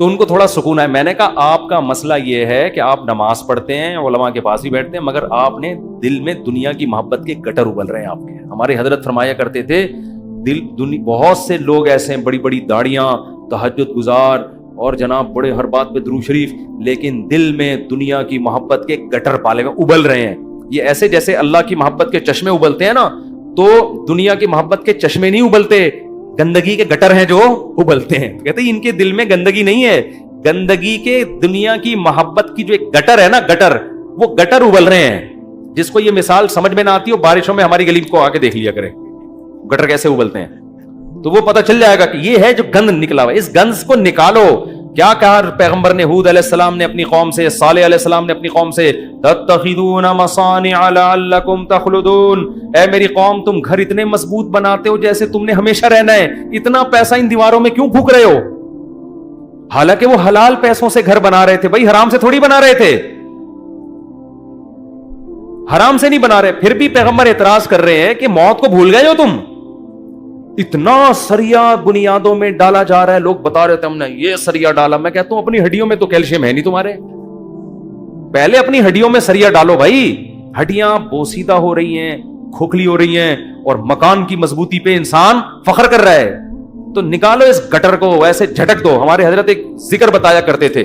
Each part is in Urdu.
تو ان کو تھوڑا سکون ہے. میں نے کہا آپ کا مسئلہ یہ ہے کہ آپ نماز پڑھتے ہیں, علماء کے پاس بھی بیٹھتے ہیں, مگر آپ نے دل میں دنیا کی محبت کے گٹر ابل رہے ہیں آپ کے. ہمارے حضرت فرمایا کرتے تھے بہت سے لوگ ایسے ہیں, بڑی بڑی داڑیاں, تہجد گزار, اور جناب بڑے ہر بات پہ درود شریف, لیکن دل میں دنیا کی محبت کے گٹر پالے ہوئے ابل رہے ہیں. یہ ایسے جیسے اللہ کی محبت کے چشمے ابلتے ہیں نا, تو دنیا کی محبت کے چشمے نہیں ابلتے, گندگی کے گٹر ہیں جو ابلتے ہیں. کہتے ہیں ان کے دل میں گندگی نہیں ہے, گندگی کے دنیا کی محبت کی جو ایک گٹر ہے نا, گٹر, وہ گٹر ابل رہے ہیں. جس کو یہ مثال سمجھ میں نہ آتی ہو, بارشوں میں ہماری گلی کو آ کے دیکھ لیا کرے گٹر کیسے ابلتے ہیں, تو وہ پتہ چل جائے گا کہ یہ ہے جو گند نکلا ہوا. اس گند کو نکالو. کیا کہا پیغمبر نے ہود علیہ السلام نے اپنی قوم سے, صالح علیہ السلام نے اپنی قوم سے, تتخذون مصانع لعلکم تخلدون, اے میری قوم تم گھر اتنے مضبوط بناتے ہو جیسے تم نے ہمیشہ رہنا ہے, اتنا پیسہ ان دیواروں میں کیوں پھونک رہے ہو؟ حالانکہ وہ حلال پیسوں سے گھر بنا رہے تھے بھائی, حرام سے تھوڑی بنا رہے تھے, حرام سے نہیں بنا رہے. پھر بھی پیغمبر اعتراض کر رہے ہیں کہ موت کو بھول گئے ہو تم, اتنا سریا بنیادوں میں ڈالا جا رہا ہے. لوگ بتا رہے تھے ہم نے یہ سریا ڈالا. میں کہتا ہوں اپنی ہڈیوں میں تو کیلشیم ہے نہیں تمہارے, پہلے اپنی ہڈیوں میں سریا ڈالو بھائی. ہڈیاں بوسیدہ ہو رہی ہیں, کھوکھلی ہو رہی ہیں, اور مکان کی مضبوطی پہ انسان فخر کر رہا ہے, تو نکالو اس گٹر کو, ایسے جھٹک دو. ہمارے حضرت ایک ذکر بتایا کرتے تھے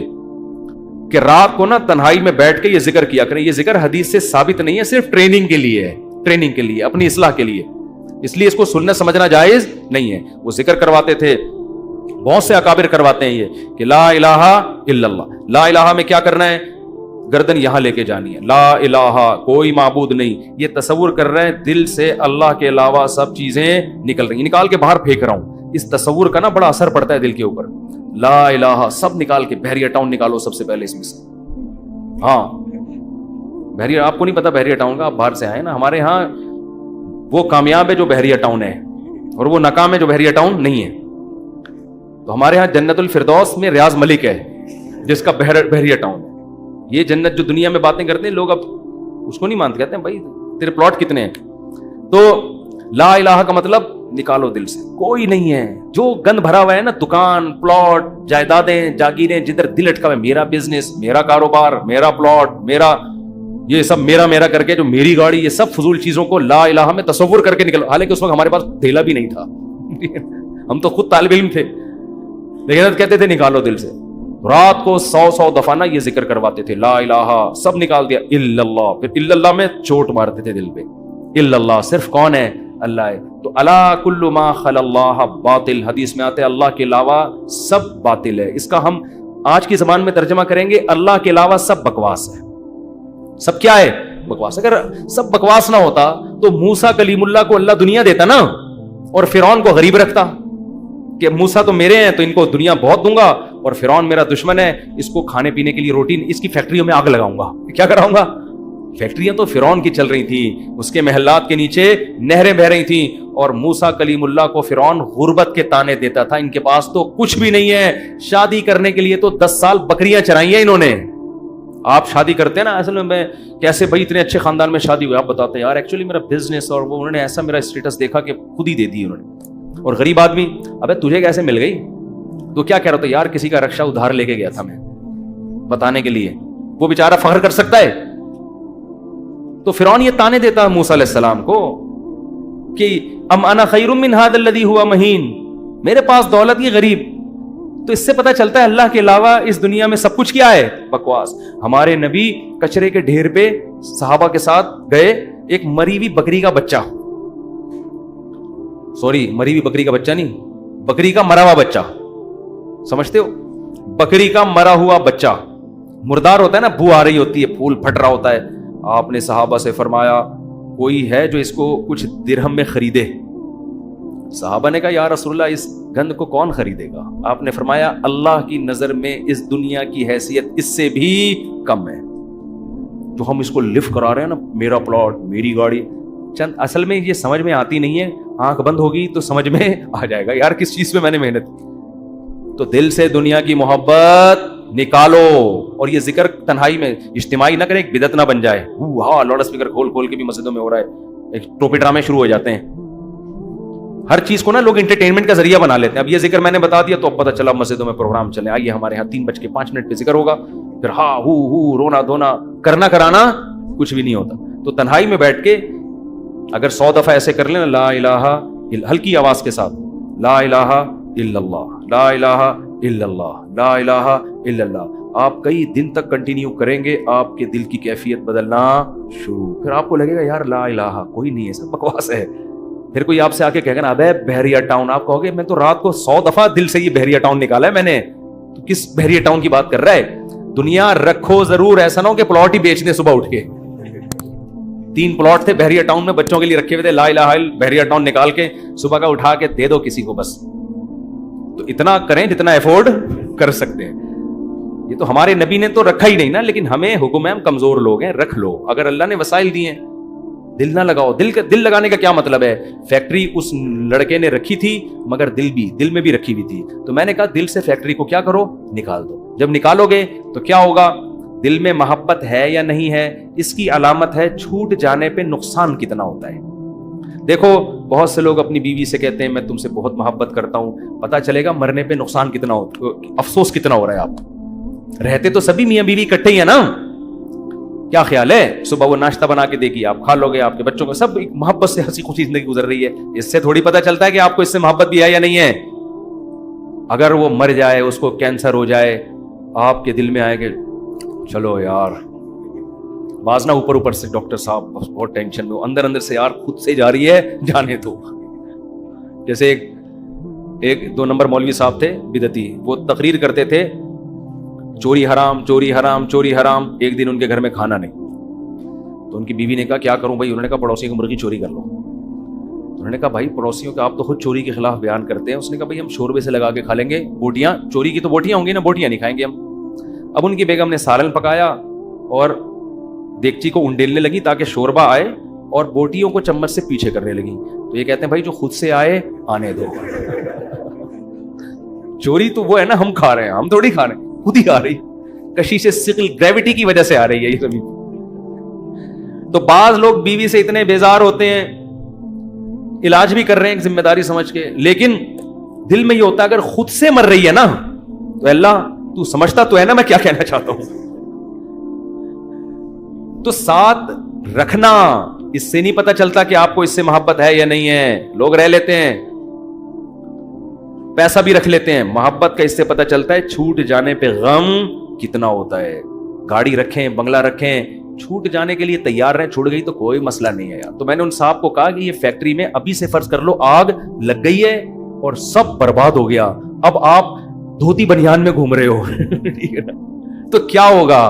کہ رات کو نا تنہائی میں بیٹھ کے یہ ذکر کیا کریں. یہ ذکر حدیث سے ثابت نہیں ہے, صرف ٹریننگ کے لیے ہے, ٹریننگ کے لیے, اپنی اصلاح کے لیے, اس لیے اس کو سننا سمجھنا جائز نہیں ہے. وہ ذکر کرواتے تھے, بہت سے اکابر کرواتے ہیں یہ کہ لا الہ الا اللہ. لا الہ میں کیا کرنا ہے؟ گردن یہاں لے کے جانی ہے. لا الہ کوئی معبود نہیں, یہ تصور کر رہے ہیں دل سے اللہ کے علاوہ سب چیزیں نکل رہی ہیں, نکال کے باہر پھینک رہا ہوں. اس تصور کا نا بڑا اثر پڑتا ہے دل کے اوپر. لا الہ سب نکال کے, بحریہ ٹاؤن نکالو سب سے پہلے اس میں سے. ہاں بحریہ, آپ کو نہیں پتا بحریہ ٹاؤن کا, آپ باہر سے آئے نا. ہمارے ہاں وہ کامیاب ہے جو بحریہ ٹاؤن ہے, اور وہ ناکام ہے جو بحریہ ٹاؤن نہیں ہے. تو ہمارے ہاں جنت الفردوس میں ریاض ملک ہے جس کا بحریہ ٹاؤن ہے. یہ جنت جو دنیا میں باتیں کرتے ہیں لوگ, اب اس کو نہیں مانتے, کہتے ہیں بھائی تیرے پلاٹ کتنے ہیں. تو لا الہ کا مطلب نکالو دل سے, کوئی نہیں ہے. جو گند بھرا ہوا ہے نا, دکان, پلاٹ, جائیدادیں, جاگیریں, جدھر دل اٹکا ہوا ہے, میرا بزنس, میرا کاروبار, میرا پلاٹ, میرا یہ سب میرا میرا کر کے, جو میری گاڑی, یہ سب فضول چیزوں کو لا الہ میں تصور کر کے نکلو. حالانکہ اس وقت ہمارے پاس دھیلا بھی نہیں تھا, ہم تو خود طالب علم تھے, لیکن کہتے تھے نکالو دل سے. رات کو 100 دفعہ نا یہ ذکر کرواتے تھے, لا الہ, سب نکال دیا, الا اللہ. پھر الا اللہ میں چوٹ مارتے تھے دل پہ. الا اللہ صرف کون ہے؟ اللہ ہے. تو الا کل ما خلا اللہ باطل, حدیث میں آتے ہیں اللہ کے علاوہ سب باطل ہے. اس کا ہم آج کی زبان میں ترجمہ کریں گے, اللہ کے علاوہ سب بکواس ہے. سب کیا ہے؟ بکواس. اگر سب بکواس نہ ہوتا تو موسیٰ کلیم اللہ کو اللہ دنیا دیتا نا, اور فرعون کو غریب رکھتا کہ موسیٰ تو میرے ہیں تو ان کو دنیا بہت دوں گا, اور فرعون میرا دشمن ہے, اس کو کھانے پینے کے لیے روٹی, اس کی فیکٹریوں میں آگ لگاؤں گا. کیا کراؤں گا؟ فیکٹریاں تو فرعون کی چل رہی تھیں, اس کے محلات کے نیچے نہریں بہ رہی تھیں, اور موسیٰ کلیم اللہ کو فرعون غربت کے تانے دیتا تھا. ان کے پاس تو کچھ بھی نہیں ہے, شادی کرنے کے لیے تو 10 سال بکریاں چرائی ہیں انہوں نے. آپ شادی کرتے ہیں نا, اصل میں کیسے بھائی اتنے اچھے خاندان میں شادی ہوئی, آپ بتاتے ہیں یار ایکچولی میرا بزنس, اور وہ انہوں نے ایسا میرا اسٹیٹس دیکھا کہ خود ہی دے دی انہوں نے. اور غریب آدمی, ابے تجھے کیسے مل گئی؟ تو کیا کہہ رہا تھا یار, کسی کا رکشہ ادھار لے کے گیا تھا میں بتانے کے لیے. وہ بیچارہ فخر کر سکتا ہے؟ تو فرعون یہ تانے دیتا موسیٰ علیہ السلام کو کہ ام انا خیر من ھذا الذی ھوا مہین, میرے پاس دولت یہ غریب. تو اس سے پتہ چلتا ہے اللہ کے علاوہ اس دنیا میں سب کچھ کیا ہے؟ بکواس. ہمارے نبی کچرے کے ڈھیر پہ صحابہ کے ساتھ گئے, ایک مری ہوئی بکری کا بچہ, سوری مری ہوئی بکری کا بچہ نہیں, بکری کا مرا ہوا بچہ, سمجھتے ہو؟ بکری کا مرا ہوا بچہ, مردار ہوتا ہے نا, بو آ رہی ہوتی ہے, پھول پھٹ رہا ہوتا ہے. آپ نے صحابہ سے فرمایا کوئی ہے جو اس کو کچھ درہم میں خریدے؟ صحابہ نے کہا یا رسول اللہ اس گند کو کون خریدے گا؟ آپ نے فرمایا اللہ کی نظر میں اس دنیا کی حیثیت اس سے بھی کم ہے. جو ہم اس کو لفٹ کرا رہے ہیں نا, میرا پلاٹ, میری گاڑی, چند اصل میں یہ سمجھ میں آتی نہیں ہے. آنکھ بند ہوگی تو سمجھ میں آ جائے گا یار کس چیز پہ میں نے محنت کی. تو دل سے دنیا کی محبت نکالو, اور یہ ذکر تنہائی میں اجتماعی نہ کریں, ایک بدعت نہ بن جائے. ہاں لاؤڈ اسپیکر کھول کھول کے بھی مسجدوں میں ہو رہا ہے, ایک ٹوپی ڈرامے شروع ہو جاتے ہیں. ہر چیز کو نا لوگ انٹرٹینمنٹ کا ذریعہ بنا لیتے ہیں. اب یہ ذکر میں نے بتا دیا تو اب پتہ چلا مسجدوں میں پروگرام چلے, آئیے ہمارے یہاں 3:05 پہ ذکر ہوگا, پھر ہاں ہو رونا دھونا کرنا کرانا کچھ بھی نہیں ہوتا. تو تنہائی میں بیٹھ کے اگر 100 دفعہ ایسے کر لیں, لا الہ, ہلکی آواز کے ساتھ, لا الہ الا اللہ, لا الہ الا اللہ, لا الہ الا اللہ, آپ کئی دن تک کنٹینیو کریں گے, آپ کے دل کی کیفیت بدلنا شروع. پھر آپ کو لگے گا یار لا الہ کوئی نہیں ہے, سب بکواس ہے. پھر کوئی آپ سے آ کے کہے گا نا ابے بحریہ ٹاؤن, آپ کہو گے میں تو رات کو 100 دفعہ دل سے یہ بحریہ ٹاؤن نکالا ہے میں نے, تو کس بحریہ ٹاؤن کی بات کر رہا ہے. دنیا رکھو ضرور, ایسا نہ ہو کہ پلاٹ ہی بیچ دیں صبح اٹھ کے. 3 پلاٹ تھے بحریہ ٹاؤن میں بچوں کے لیے رکھے ہوئے تھے, لا الہ الا بحریہ ٹاؤن نکال کے صبح کا اٹھا کے دے دو کسی کو بس. تو اتنا کریں جتنا افورڈ کر سکتے ہیں. یہ تو ہمارے نبی نے تو رکھا ہی نہیں نا, لیکن ہمیں حکم ہے, ہم کمزور لوگ ہیں, رکھ لو. اگر اللہ نے وسائل دیے ہیں, دل نہ لگاؤ. دل لگانے کا کیا مطلب ہے؟ فیکٹری اس لڑکے نے رکھی تھی مگر دل میں بھی رکھی ہوئی تھی, تو میں نے کہا دل سے فیکٹری کو کیا کرو, نکال دو. جب نکالو گے تو کیا ہوگا؟ دل میں محبت ہے یا نہیں ہے, اس کی علامت ہے چھوٹ جانے پہ نقصان کتنا ہوتا ہے. دیکھو بہت سے لوگ اپنی بیوی سے کہتے ہیں میں تم سے بہت محبت کرتا ہوں, پتہ چلے گا مرنے پہ نقصان کتنا ہوتا, افسوس کتنا ہو رہا ہے. آپ رہتے تو سبھی میاں بیوی اکٹھے ہی ہیں نا, کیا خیال ہے صبح وہ ناشتہ بنا کے دے گی, آپ کھا لو گے, آپ کے بچوں کو سب محبت سے ہنسی خوشی زندگی گزر رہی ہے. اس سے تھوڑی پتہ چلتا ہے کہ آپ کو اس سے محبت بھی ہے یا نہیں ہے. اگر وہ مر جائے, اس کو کینسر ہو جائے, آپ کے دل میں آئے کہ چلو یار, بازنا اوپر سے ڈاکٹر صاحب بہت ٹینشن میں, اندر سے یار خود سے جا رہی ہے, جانے دو. جیسے ایک 2 نمبر مولوی صاحب تھے بدعتی, وہ تقریر کرتے تھے چوری حرام چوری حرام چوری حرام. ایک دن ان کے گھر میں کھانا نہیں, تو ان کی بیوی نے کہا کیا کروں بھائی؟ انہوں نے کہا پڑوسی کی مرغی چوری کر لو. انہوں نے کہا بھائی پڑوسیوں کے آپ تو خود چوری کے خلاف بیان کرتے ہیں. اس نے کہا بھائی ہم شوربے سے لگا کے کھا لیں گے, بوٹیاں چوری کی تو بوٹیاں ہوں گی نا, بوٹیاں نہیں کھائیں گے ہم. اب ان کی بیگم نے سالن پکایا اور دیگچی کو انڈیلنے لگی تاکہ شوربہ آئے, اور بوٹیوں کو چمچ سے پیچھے کرنے لگی. تو یہ کہتے ہیں بھائی جو خود سے آئے آنے دو. چوری تو وہ ہے نا ہم کھا رہے ہیں, ہم تھوڑی کھا رہے ہیں, خود ہی آ رہی, کشش ثقل گریوٹی کی وجہ سے آ رہی ہے یہ سبھی. تو بعض لوگ بیوی سے اتنے بیزار ہوتے ہیں, علاج بھی کر رہے ہیں ایک ذمہ داری سمجھ کے, لیکن دل میں یہ ہوتا ہے اگر خود سے مر رہی ہے نا تو اللہ تو سمجھتا تو ہے نا میں کیا کہنا چاہتا ہوں. تو ساتھ رکھنا, اس سے نہیں پتا چلتا کہ آپ کو اس سے محبت ہے یا نہیں ہے. لوگ رہ لیتے ہیں, پیسہ بھی رکھ لیتے ہیں, محبت کا اس سے پتا چلتا ہے چھوٹ جانے پہ غم کتنا ہوتا ہے. گاڑی رکھیں, بنگلہ رکھیں, چھوٹ جانے کے لیے تیار رہیں, چھوٹ گئی تو کوئی مسئلہ نہیں ہے یار. تو میں نے ان صاحب کو کہا کہ یہ فیکٹری میں ابھی سے فرض کر لو آگ لگ گئی ہے اور سب برباد ہو گیا, اب آپ دھوتی بنیان میں گھوم رہے ہو, ٹھیک ہے نا, تو کیا ہوگا؟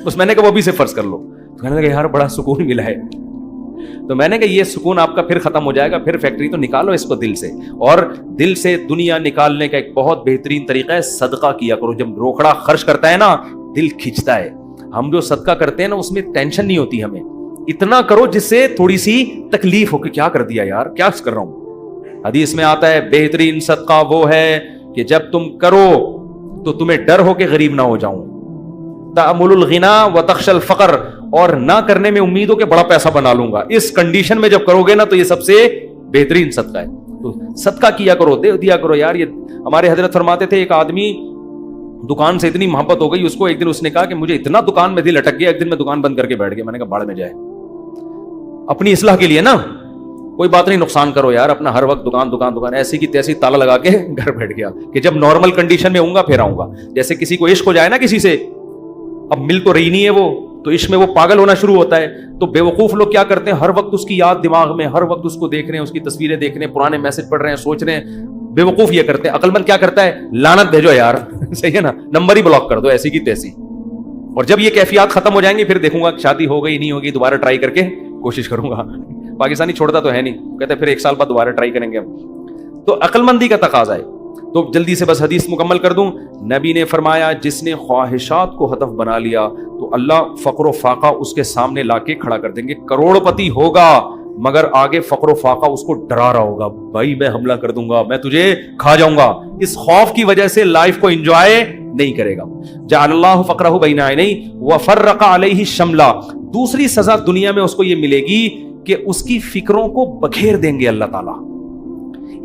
اس میں نے کہا وہ بھی سے فرض کر لو. تو کہنے لگا یار بڑا سکون ملا ہے. تو میں نے کہا یہ سکون آپ کا پھر ختم ہو جائے گا, پھر فیکٹری تو نکالو اس کو دل سے. اور دل سے دنیا نکالنے کا ایک بہت بہترین طریقہ ہے صدقہ کیا کرو. جب روکڑا خرچ کرتا ہے نا دل کھنچتا ہے. ہم جو صدقہ کرتے ہیں نا اس میں ٹینشن نہیں ہوتی ہمیں, اتنا کرو جس سے تھوڑی سی تکلیف ہو کہ کیا کر دیا یار, کیا کر رہا ہوں. حدیث میں آتا ہے بہترین صدقہ وہ ہے کہ جب تم کرو تو تمہیں ڈر ہو کہ غریب نہ ہو جاؤں. تأمل الغنا وتخشى الفقر, اور نہ کرنے میں امید ہو کہ بڑا پیسہ بنا لوں گا. اس کنڈیشن میں جب کرو گے نا تو یہ سب سے بہترین صدقہ ہے. تو صدقہ کیا کرو, دے دیا کرو یار. یہ ہمارے حضرت فرماتے تھے ایک آدمی دکان سے اتنی محبت ہو گئی اس کو, ایک دن اس نے کہا کہ مجھے اتنا دکان میں دل اٹک گیا, ایک دن میں دکان بند کر کے بیٹھ گیا. میں نے کہا باڑ میں جائے, اپنی اصلاح کے لیے نا, کوئی بات نہیں نقصان کرو یار اپنا, ہر وقت دکان ایسی کی تیسی تالا لگا کے گھر بیٹھ گیا کہ جب نارمل کنڈیشن میں ہوں گا پھر آؤں گا. جیسے کسی کو عشق ہو جائے نا کسی سے, اب مل تو رہی نہیں ہے وہ, تو عشق میں وہ پاگل ہونا شروع ہوتا ہے. تو بے وقوف لوگ کیا کرتے ہیں, ہر وقت اس کی یاد دماغ میں, ہر وقت اس کو دیکھ رہے ہیں, اس کی تصویریں دیکھ رہے ہیں, پرانے میسج پڑھ رہے ہیں, سوچ رہے ہیں. بے وقوف یہ کرتے ہیں. عقل مند کیا کرتا ہے, لعنت بھیجو یار, صحیح ہے نا, نمبر ہی بلاک کر دو ایسی کی تیسی. اور جب یہ کیفیات ختم ہو جائیں گی پھر دیکھوں گا شادی ہو گئی نہیں ہوگی, دوبارہ ٹرائی کر کے کوشش کروں گا. پاکستانی چھوڑتا تو ہے نہیں, کہتے پھر 1 سال بعد دوبارہ ٹرائی کریں گے ہم. تو عقل مندی کا تقاضا ہے. تو جلدی سے بس حدیث مکمل کر دوں. نبی نے فرمایا جس نے خواہشات کو ہدف بنا لیا تو اللہ فقر و فاقہ اس کے سامنے لا کے کھڑا کر دیں گے. کروڑ پتی ہوگا مگر آگے فقر و فاقہ اس کو ڈرا رہا ہوگا, بھائی میں حملہ کر دوں گا, میں تجھے کھا جاؤں گا. اس خوف کی وجہ سے لائف کو انجوائے نہیں کرے گا. جعل اللہ فقرہ بین عینیہ وفرق علیہ شملہ. دوسری سزا دنیا میں اس کو یہ ملے گی کہ اس کی فکروں کو بکھیر دیں گے اللہ تعالیٰ.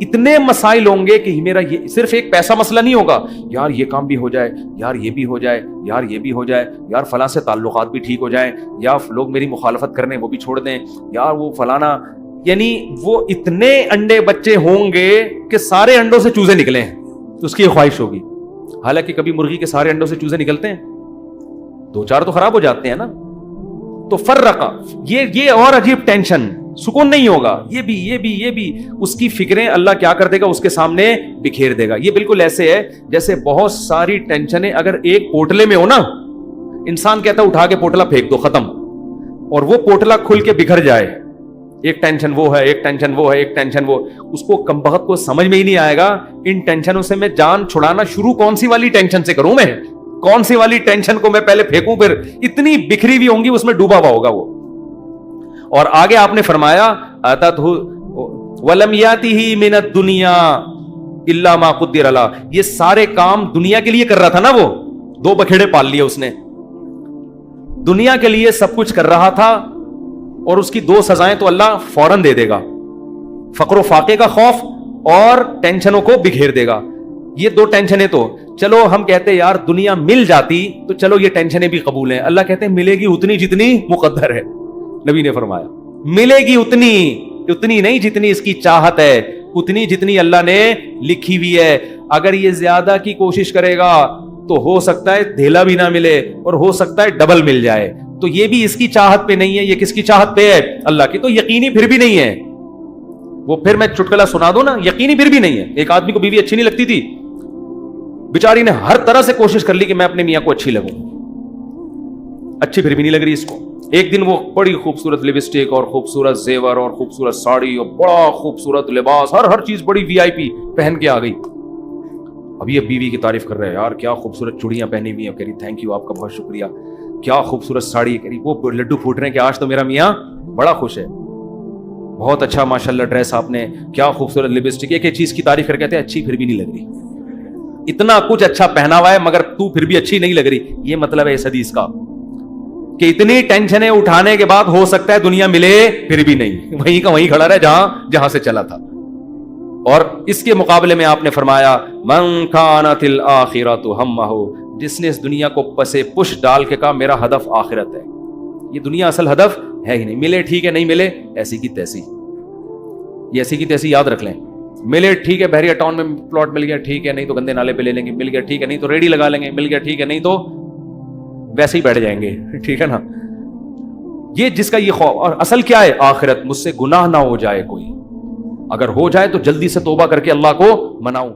اتنے مسائل ہوں گے کہ میرا یہ صرف ایک پیسہ مسئلہ نہیں ہوگا، یار یہ کام بھی ہو جائے، یار یہ بھی ہو جائے، یار یہ بھی ہو جائے، یار فلاں سے تعلقات بھی ٹھیک ہو جائیں، یا لوگ میری مخالفت کرنے وہ بھی چھوڑ دیں، یار وہ فلانا، یعنی وہ اتنے انڈے بچے ہوں گے کہ سارے انڈوں سے چوزے نکلے ہیں، تو اس کی خواہش ہوگی. حالانکہ کبھی مرغی کے سارے انڈوں سے چوزے نکلتے ہیں؟ 2-4 تو خراب ہو جاتے ہیں نا. تو فرقہ یہ اور عجیب ٹینشن، سکون نہیں ہوگا، یہ بھی اس کی فکریں اللہ کیا کر دے گا اس کے سامنے بکھیر دے گا. یہ بالکل ایسے ہے جیسے بہت ساری ٹینشنیں اگر ایک پوٹلے میں ہو نا، انسان کہتا ہے اٹھا کے پوٹلا پھینک دو، ختم، اور وہ پوٹلا کھل کے بکھر جائے، ایک ٹینشن وہ ہے، ایک ٹینشن وہ ہے، ایک ٹینشن وہ، اس کو کمبخت کو سمجھ میں ہی نہیں آئے گا ان ٹینشنوں سے میں جان چھڑانا شروع کون سی والی ٹینشن سے کروں، میں کون سی والی ٹینشن کو میں پہلے پھینکوں، پھر اتنی بکھری ہوئی ہوں گی اس میں ڈوبا ہوا ہوگا وہ. اور آگے آپ نے فرمایا وَلَمْ يَأْتِهِ مِنَ الدُّنْيَا إِلَّا مَا قُدِّرَ لَهُ. یہ سارے کام دنیا کے لیے کر رہا تھا نا، وہ 2 بکھیڑے پال لیے اس نے، دنیا کے لیے سب کچھ کر رہا تھا، اور اس کی 2 سزائیں تو اللہ فوراً دے دے گا، فقر و فاقے کا خوف اور ٹینشنوں کو بکھیر دے گا. یہ 2 ٹینشنیں تو چلو ہم کہتے ہیں یار دنیا مل جاتی تو چلو یہ ٹینشنیں بھی قبول ہیں. اللہ کہتے ہیں ملے گی اتنی جتنی مقدر ہے. نبی نے فرمایا ملے گی اتنی نہیں جتنی اس کی چاہت ہے، اتنی جتنی اللہ نے لکھی ہوئی ہے. اگر یہ زیادہ کی کوشش کرے گا تو ہو سکتا ہے دھیلا بھی نہ ملے، اور ہو سکتا ہے ڈبل مل جائے. تو یہ بھی اس کی چاہت پہ نہیں ہے، یہ کس کی چاہت پہ ہے؟ اللہ کی. تو یقینی پھر بھی نہیں ہے وہ. پھر میں چٹکلا سنا دوں نا، یقینی پھر بھی نہیں ہے. ایک آدمی کو بیوی اچھی نہیں لگتی تھی، بیچاری نے ہر طرح سے کوشش کر لی کہ میں اپنے میاں کو اچھی لگوں، اچھی پھر بھی نہیں لگ رہی اس کو. ایک دن وہ بڑی خوبصورت لپسٹک اور خوبصورت زیور اور خوبصورت ساڑی اور بڑا خوبصورت لباس، ہر چیز بڑی وی آئی پی پہن کے آ گئی. ابھی اب بیوی کی تعریف کر رہے ہیں، یار کیا خوبصورت چوڑیاں پہنی ہوئی ہیں. کہہ رہی تھینک یو، آپ کا بہت شکریہ. کیا خوبصورت ساڑی. کہہ رہی وہ لڈو پھوٹ رہے ہیں کہ آج تو میرا میاں بڑا خوش ہے. بہت اچھا ماشاءاللہ ڈریس آپ نے، کیا خوبصورت لپسٹک. ایک چیز کی تعریف کر کہتے ہیں اچھی پھر بھی نہیں لگ رہی. اتنا کچھ اچھا پہنا ہوا ہے مگر تو پھر بھی اچھی نہیں لگ رہی. یہ مطلب ہے اس حدیث کا کہ اتنی ٹینشنیں اٹھانے کے بعد ہو سکتا ہے دنیا ملے پھر بھی نہیں، وہیں کا وہیں کھڑا رہے جہاں سے چلا تھا. اور اس کے مقابلے میں آپ نے فرمایا من کانت الآخرۃ ہمہ، جس نے اس دنیا کو پسے پش ڈال کے کہا میرا ہدف آخرت ہے. یہ دنیا اصل ہدف ہے ہی نہیں. ملے ٹھیک ہے، نہیں ملے ایسی کی تیسی. یہ ایسی کی تیسی یاد رکھ لیں. ملے ٹھیک ہے، بحریہ ٹاؤن میں پلاٹ مل گیا ٹھیک ہے، نہیں تو گندے نالے پہ لے لیں گے. مل گیا ٹھیک ہے، نہیں تو ریڈی لگا لیں گے. مل گیا ٹھیک ہے، نہیں تو ویسے ہی بیٹھ جائیں گے. ٹھیک ہے نا. یہ جس کا یہ خوف، اور اصل کیا ہے؟ آخرت. مجھ سے گناہ نہ ہو جائے کوئی، اگر ہو جائے تو جلدی سے توبہ کر کے اللہ کو مناؤں.